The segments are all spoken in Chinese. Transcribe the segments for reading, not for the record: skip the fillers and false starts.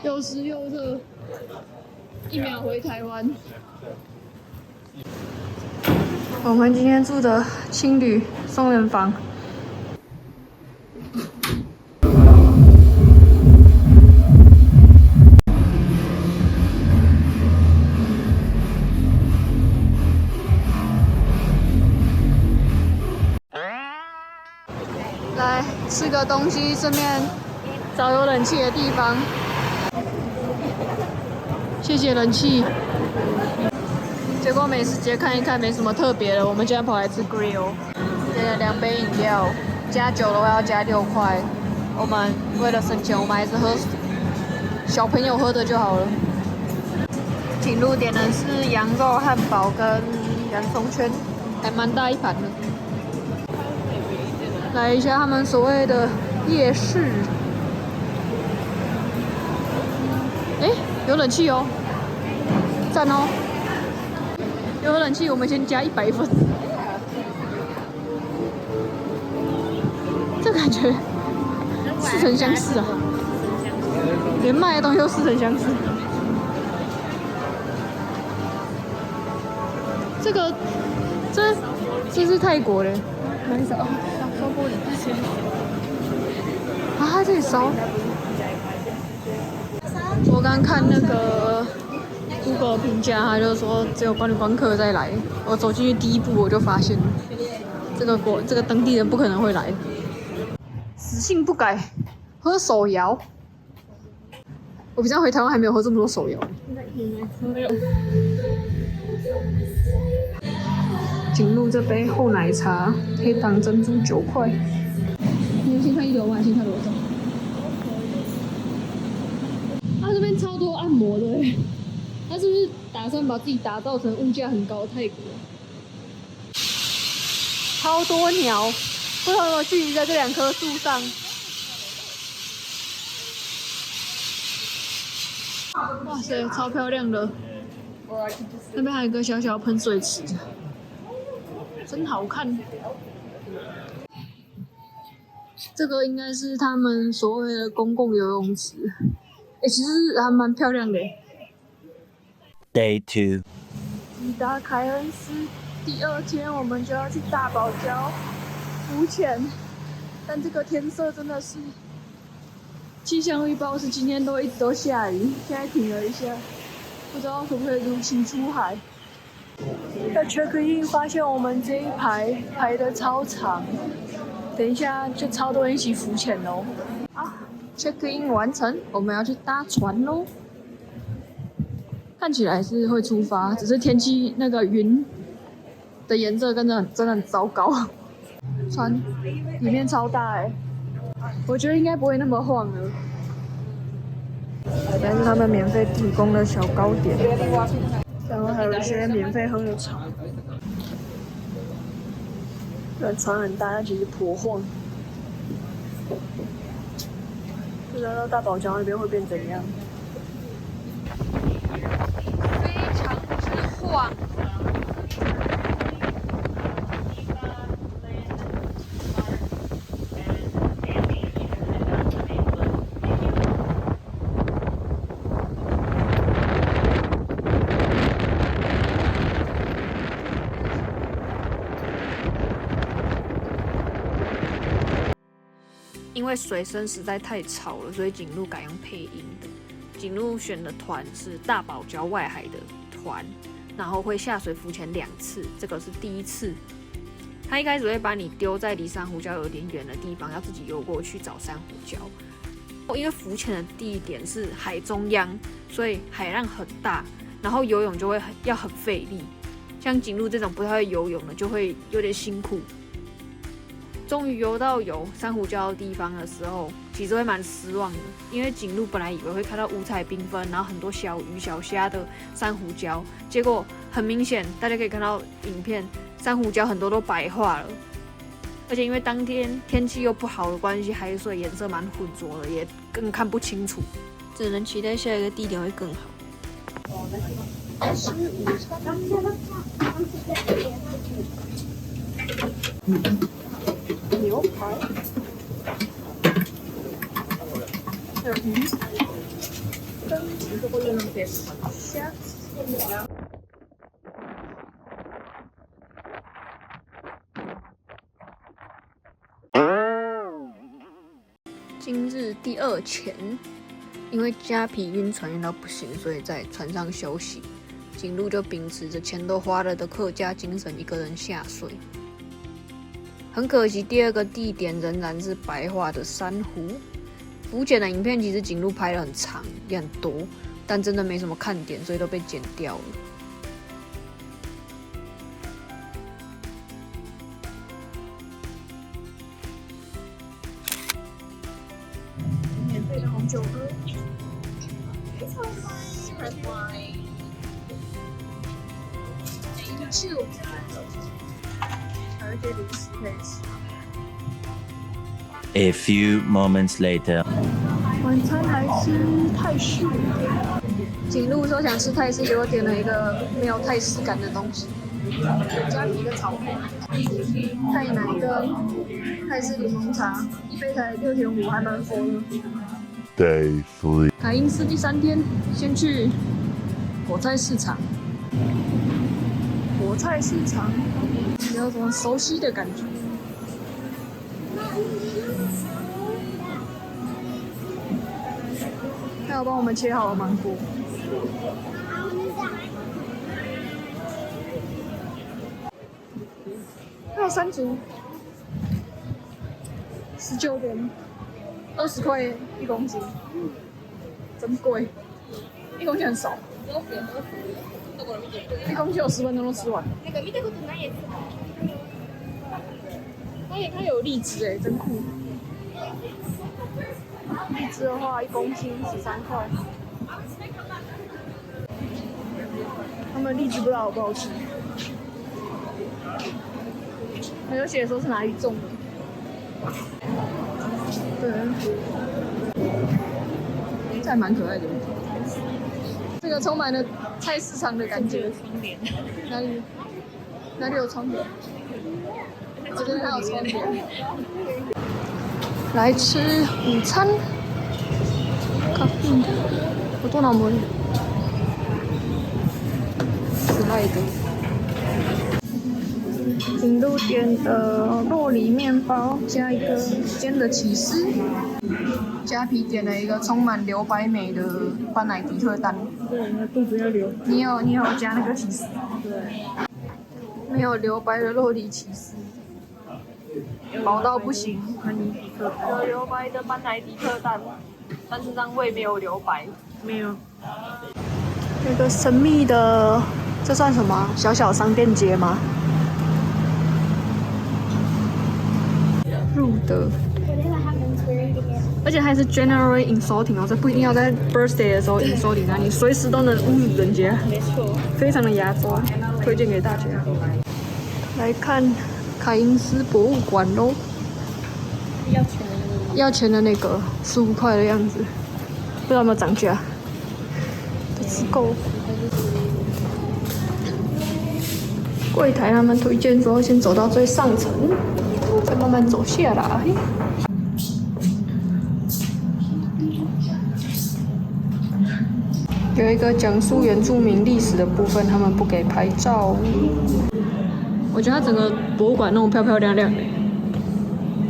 又湿又热，1秒回台湾。我们今天住的青旅双人房。来吃个东西，顺便找有冷气的地方。谢谢冷气。结果美食街看一看，没什么特别的，我们今天跑来吃 grill， 点了2杯饮料，加酒的话要加6块。我们为了省钱，我们还是喝小朋友喝的就好了。景路点的是羊肉汉堡跟洋葱圈，还蛮大一盘的。来一下他们所谓的夜市，有冷气哦，赞哦！有冷气，我们先加100分。这感觉似曾相识啊，连卖的东西都似曾相识。这是泰国的，哪里烧？烧玻璃啊，这里烧。我刚看那个 Google 评价，他就说只有观光客再来。我走进去第一步，我就发现这个当地人不可能会来，死性不改，喝手摇。我平常回台湾还没有喝这么多手摇。景路这杯厚奶茶，黑糖珍珠9块。你们先看1楼吗？先看楼上。他这边超多按摩的哎，他是不是打算把自己打造成物价很高的泰国？超多鸟，不同的距离在这2棵树上。哇塞，超漂亮的！那边还有一个小小喷水池，真好看。这个应该是他们所谓的公共游泳池，其实还蛮漂亮的。Day 2，抵达凯恩斯，第2天我们就要去大堡礁浮潜，但这个天色真的是，气象预报是今天一直都下雨，现在停了一下，不知道可不可以如期出海。要 check in， 发现我们这一排的超长，等一下就超多人一起浮潜喽。check in 完成，我们要去搭船喽。看起来是会出发，只是天气那个云的颜色真的很糟糕。船里面超大我觉得应该不会那么晃了。但是他们免费提供的小糕点，然后还有一些免费喝的茶。船很大，但其实颇晃。不知道到大堡礁那边会变怎样。非常之晃。因为水声实在太吵了，所以景路改用配音的。景路选的团是大堡礁外海的团，然后会下水浮潜2次，这个是第1次。他一开始会把你丢在离珊瑚礁有点远的地方，要自己游过去找珊瑚礁。因为浮潜的地点是海中央，所以海浪很大，然后游泳就会要很费力。像景路这种不太会游泳的，就会有点辛苦。终于游到有珊瑚礁的地方的时候，其实会蛮失望的，因为景路本来以为会看到五彩缤纷，然后很多小鱼小虾的珊瑚礁，结果很明显，大家可以看到影片，珊瑚礁很多都白化了，而且因为当天天气又不好的关系，海水颜色蛮浑浊的，也更看不清楚，只能期待下一个地点会更好。牛排。还有鱼，跟这个有点虾。今日第2潜，因为虾皮晕船晕到不行，所以在船上休息。景路就秉持着钱都花了的客家精神，一个人下水。很可惜，第2个地点仍然是白化的珊瑚。浮潜的影片其实景路拍得很长，也很多，但真的没什么看点，所以都被剪掉了。免费的红酒喝。还有一些零食可以吃。A few moments later. 晚餐来吃泰式。景路说想吃泰式，结果点了一个没有泰式感的东西。加皮的炒面，泰奶跟泰式柠檬茶，一杯才6.5，还蛮佛的。Day 3. 凯因斯第3天，先去果菜市场。果菜市场有什么熟悉的感觉？还有帮我们切好了芒果。还有山竹，19点，20块1公斤，真贵，1公斤很少。1公斤有10分钟都吃完。它有荔枝哎，真酷。荔枝的话，1公斤13块。他们荔枝不知道好不好吃，还有写说是哪里种的。对，这还蛮可爱的。这个充满了菜市场的感觉。窗帘。哪里？哪里有窗帘？这边还有窗帘。来吃午餐。咖啡。我多拿没？之类的。景路点的酪梨面包加一个煎的起司。加皮点了一个充满留白美的班乃迪克蛋。对，你的肚子要留。你有加那个起司？对。没有留白的酪梨起司，饱到不行。有留白的班乃迪克蛋，但是让胃没有留白。没有。那个神秘的，这算什么？小小商店街吗？入的。而且还是 generally insulting 哦，这不一定要在 birthday 的时候 insulting 啊，你随时都能侮辱人家。没错，非常的牙刷，推荐给大家。来看凯因斯博物馆喽，要钱的那个15块的样子，不知道有没有涨价。吃够。柜台他们推荐说，先走到最上层，再慢慢走下来。有一个讲述原住民历史的部分，他们不给拍照。我觉得它整个博物馆弄得漂漂亮亮的，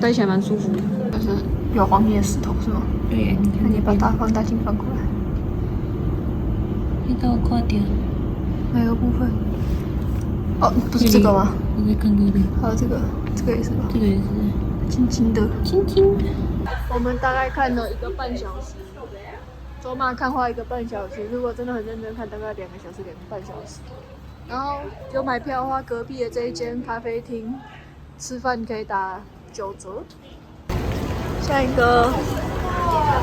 待起来蛮舒服的。就是有黄金的石头是吗？对，那你把它放大镜翻过来。那个快点。哪个部分？哦，不是这个吗？我在看这个。还有这个也是吧？这个也是。轻轻的。轻轻。我们大概看了1个半小时。走马看花1个半小时，如果真的很认真看，大概2个小时、2个半小时。然后有买票的话，隔壁的这一间咖啡厅吃饭可以打9折。下一个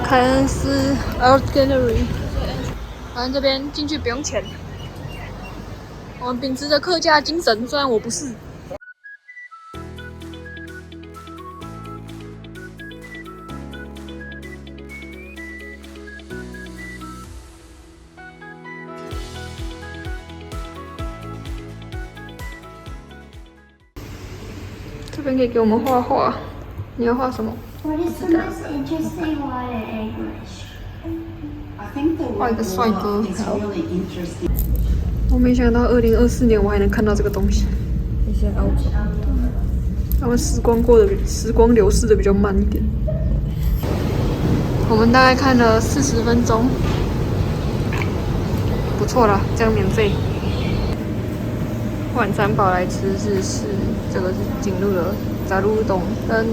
凯恩斯 Art Gallery， 反正这边进去不用钱。我们秉持着客家精神，虽然我不是。这边可以给我们画画，你要画什么？ What is the most interesting one in English? 画一个帅哥。 It's really interesting. 我没想到2024年我还能看到这个东西。一些凹槽。他们时光流逝的比较慢一点。我们大概看了40分钟，不错啦，这样免费。晚餐跑来吃日式，这个是景路的炸卤乌冬跟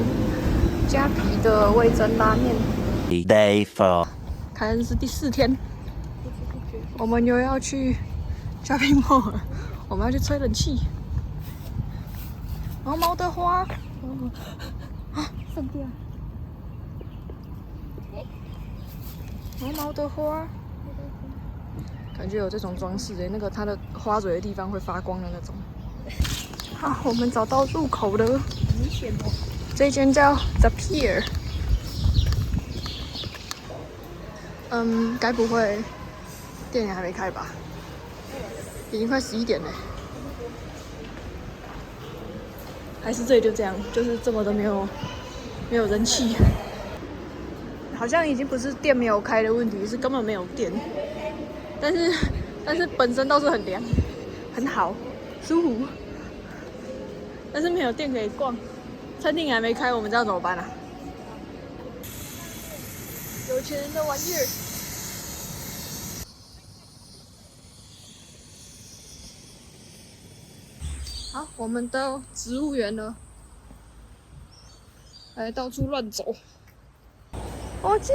加皮的味噌拉面。 Day 4. 凯恩斯第4天，我们又要去 shopping mall 了，我们要去吹冷气。毛毛的花，啊，上吊。毛毛的花，感觉有这种装饰诶，那个它的花蕊的地方会发光的那种。好，我们找到入口了，明显哦。这间叫 The Pier。该不会店也还没开吧？已经快11点了。还是这里就这样，就是这么的没有人气。好像已经不是店没有开的问题，是根本没有店。但是本身倒是很凉，很好，舒服。但是没有店可以逛，餐厅还没开，我们这样怎么办啊？有钱人的玩意儿。好，我们到植物园了，来到处乱走。火鸡，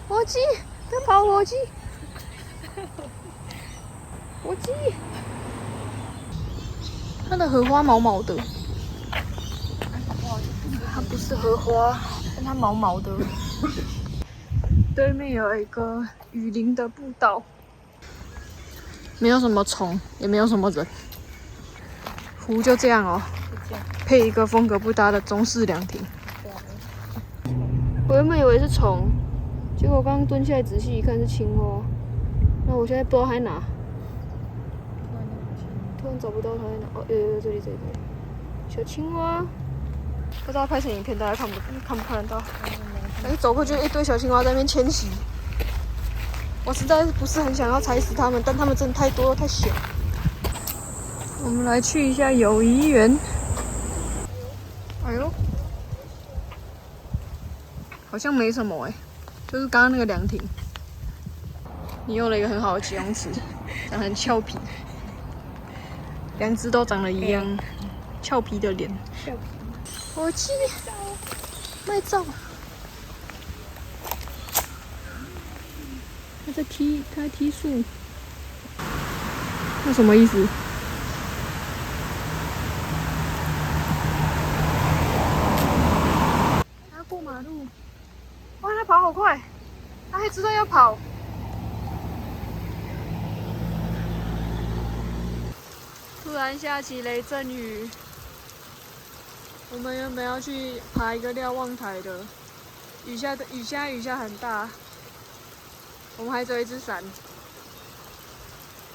火鸡，在跑火鸡，火鸡。它的荷花毛毛的，它不是荷花，但它毛毛的。对面有一个雨林的步道，没有什么虫，也没有什么人。湖就这样哦，配一个风格不搭的中式凉亭。我原本以为是虫，结果刚刚蹲下来仔细一看是青蛙。那我现在不知道它在哪，突然找不到它在哪。哦，有这里，小青蛙。不知道拍成影片大家看不看得到？哎，走过去一堆小青蛙在那边迁徙。我实在不是很想要踩死它们，但它们真的太多了，太小。我们来去一下友谊园。哎呦，好像没什么哎，就是刚刚那个凉亭。你用了一个很好的形容词，长得很俏皮，两只都长得一样，俏皮的脸。火鸡，卖照。他在踢树，那什么意思？他过马路，哇，他跑好快，他还知道要跑。突然下起雷阵雨，我们原本要去爬一个瞭望台的，雨下很大。我们还只有一只伞，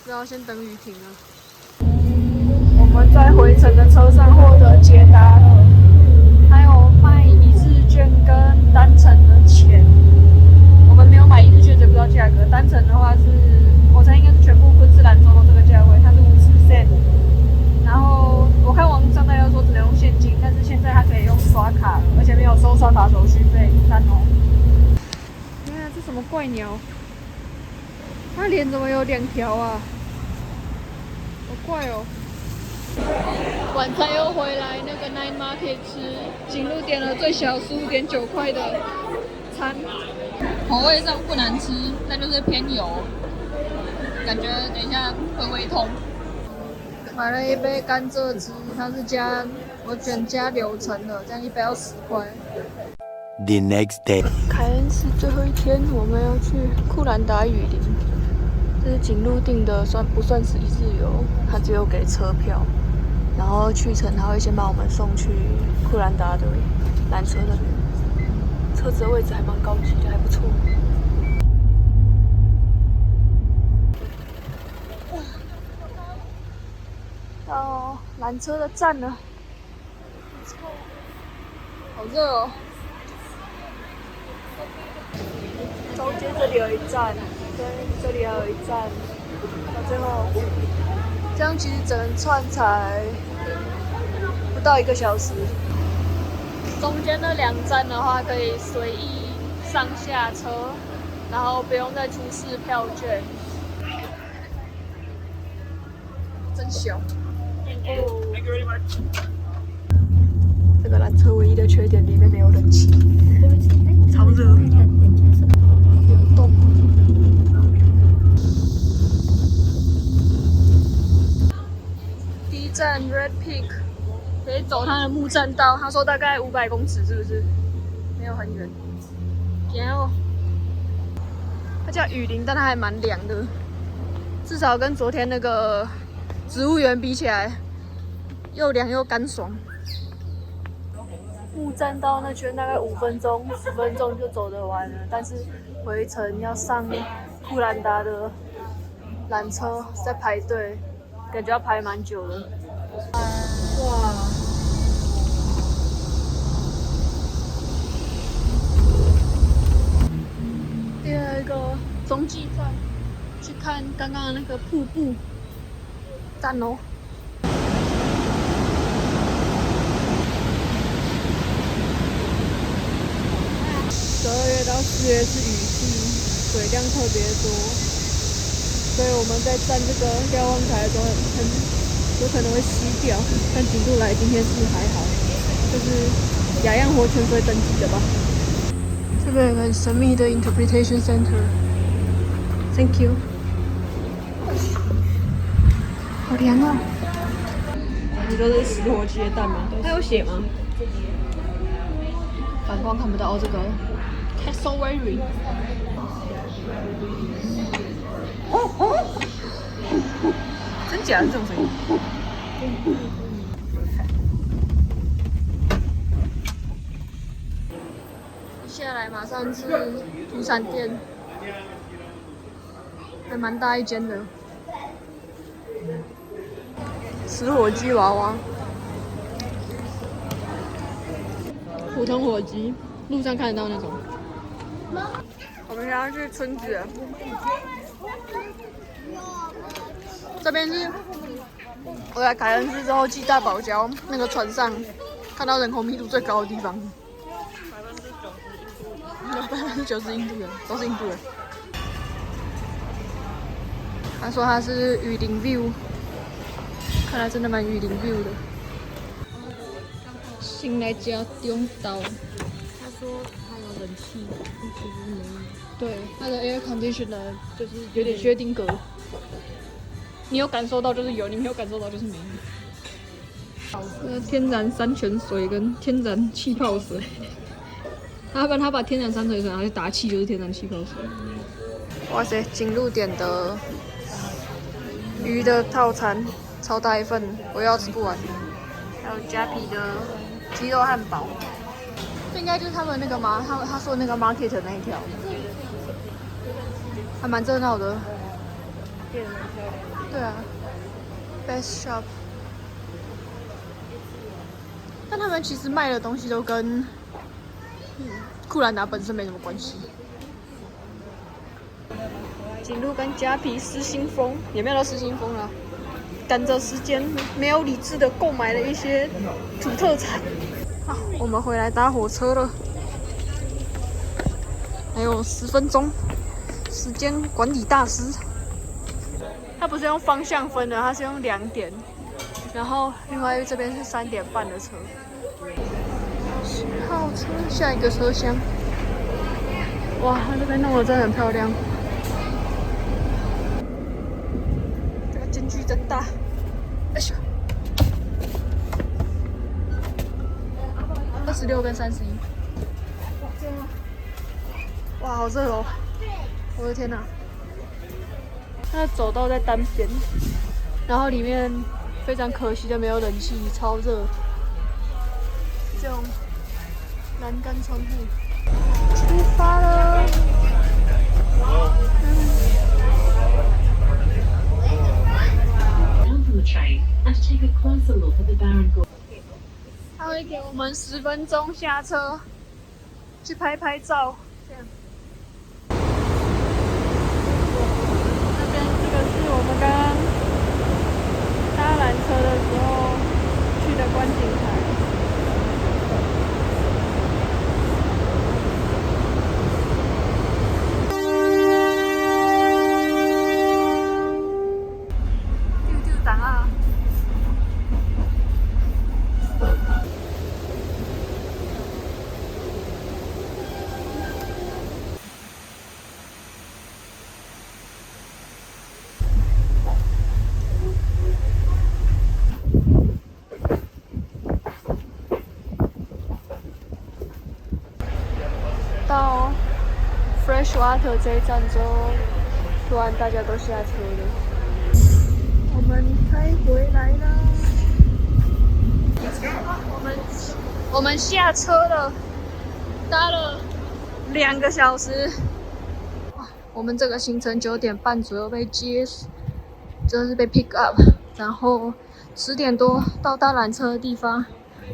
只好先等雨停了。我们在回程的车上获得解答了，还有卖一日券跟单程的钱。我们没有买一日券，就不知道价格。单程的话是，我猜应该是全部昆士兰州都这个价位，它是50 cent。然后我看网上大家说只能用现金，但是现在它可以用刷卡了，而且没有收刷卡手续费，赞哦。啊，这什么怪鸟？它脸怎么有2条啊？好怪哦！晚餐又回来那个 Night Market 吃，景路点了最小15.9块的餐，口味上不难吃，但就是偏油，感觉等一下会胃痛。买了一杯甘蔗汁，它是我选加柳橙的，这样一杯要10块。The next day. 凯恩斯最后一天，我们要去库兰达雨林。这是景路订的，不算是一日游，他只有给车票，然后去程他会先把我们送去库兰达的缆车那边。车子的位置还蛮高级的，还不错。到缆车的站了。好热哦。中间这里有一站，对，这里还有一站，到最后，这样其实整串才不到1个小时。中间那2站的话，可以随意上下车，然后不用再出示票券。真小。这个缆车唯一的缺点，里面没有冷气，超热，有洞。第一站 Red Peak， 可以走它的木栈道，他说大概500公尺，是不是？没有很远。然后，它叫雨林，但它还蛮凉的，至少跟昨天那个植物园比起来，又凉又干爽。木栈道那圈大概5分钟、10分钟就走得完了，但是回程要上库兰达的缆车，在排队，感觉要排蛮久的。哇！第二个中继站，去看刚刚的那个瀑布，赞哦！12月到4月是雨季，水量特别多，所以我们在站这个瞭望台的时候很有可能会熄掉。但景度来今天是还好，就是亚样活泉水等级的吧。这边有个很神秘的 Interpretation Center。Thank you。好凉哦！你都是死火鸡的蛋吗？它有写吗？反光看不到哦，这个 cassowary。真假的这种声音？一下来马上是土产店，还蛮大一间的。吃火鸡娃娃，普通火鸡，路上看得到那种。我们现在要去村子了，这边是我来凯恩斯之后继大堡礁那个船上看到人口密度最高的地方，90%印度人，都是印度人。他说他是雨林 view。看来真的蛮雨林 view 的。新来家中岛，他说他有冷气，但其实没有。对，它的 air conditioner 就是有点薛定谔。你有感受到就是有，你没有感受到就是没有。天然山泉水跟天然气泡水，他把天然山泉水拿去打气，就是天然气泡水。哇塞，景路点的鱼的套餐。超大一份，我要吃不完。还有加皮的鸡肉汉堡，这应该就是他们那个吗？他说的那个 market 那一条，还蛮热闹的。店蛮漂亮。对啊 ，Best Shop。但他们其实卖的东西都跟库兰达本身没什么关系。景路跟加皮失心疯，也没有到失心疯了。赶着时间，没有理智的购买了一些土特产。好，我们回来搭火车了，还有10分钟。时间管理大师，他不是用方向分的，他是用2点，然后另外这边是3点半的车。10号车，下一个车厢。哇，他这边弄得真的很漂亮。间距真大，哎呦，26跟31，哇，好热哦！我的天哪，它的走道在单边，然后里面非常可惜的没有冷气，超热。这种栏杆窗户，出发了。他会给我们10分钟下车去拍拍照，这样。那边这个是我们刚刚搭缆车的时候去的观景台。丢丢档啊！到 Freshwater 这一站之后，突然大家都下车了。我们开回来了。我们下车了，搭了2个小时。我们这个行程9点半左右被接，就是被 pick up， 然后10点多到搭缆车的地方。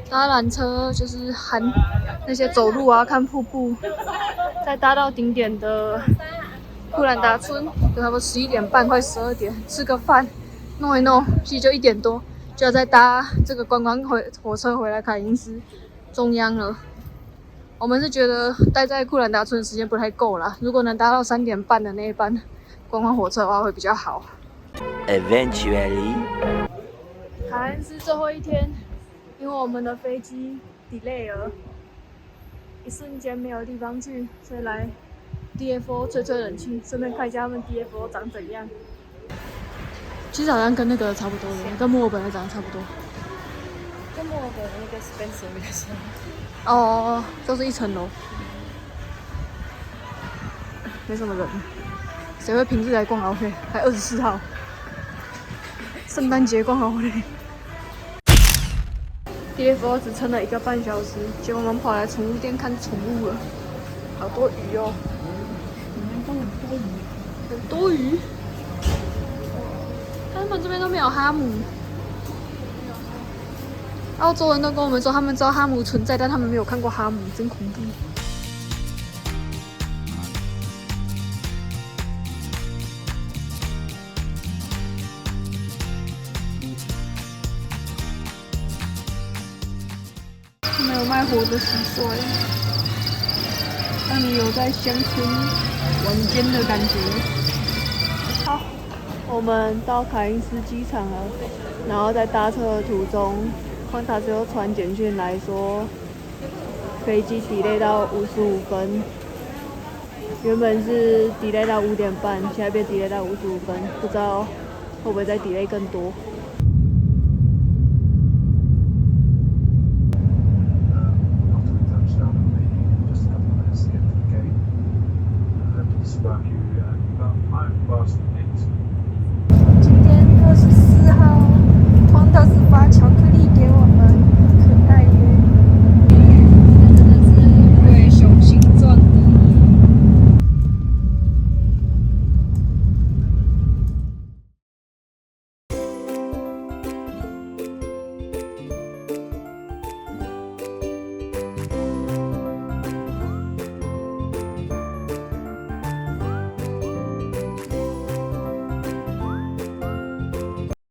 搭缆车就是含那些走路啊、看瀑布，再搭到顶点的库兰达村，就差不多11点半快12点，吃个饭，弄一弄，其实就1点多，就要再搭这个观光火车回来凯因斯中央了。我们是觉得待在库兰达村的时间不太够啦，如果能搭到3点半的那一班观光火车的话会比较好。Eventually， 凯恩斯最后一天，因为我们的飞机 delay 了，一瞬间没有地方去，所以来 DFO 吹吹冷气，顺便看一下他们 DFO 长怎样。其实好像跟那个差不多的，跟墨尔本的长得差不多。跟墨尔本那个 Spencer 比较像。哦，都是1层楼，没什么人。谁会平日来逛奥莱？还24号，圣诞节逛奥莱。DFO 只撑了1个半小时，结果我们跑来宠物店看宠物了，好多鱼哦，很多鱼。他们这边都没有哈姆。澳洲人都跟我们说，他们知道哈姆存在，但他们没有看过哈姆，真恐怖。他们有卖活的蟋蟀，让你有在乡村晚间的感觉。好，我们到凯因斯机场了，然后在搭车的途中。观察之后传简讯来说，飞机 delay 到55分，原本是 delay 到5点半，现在变 delay 到55分，不知道会不会再 delay 更多。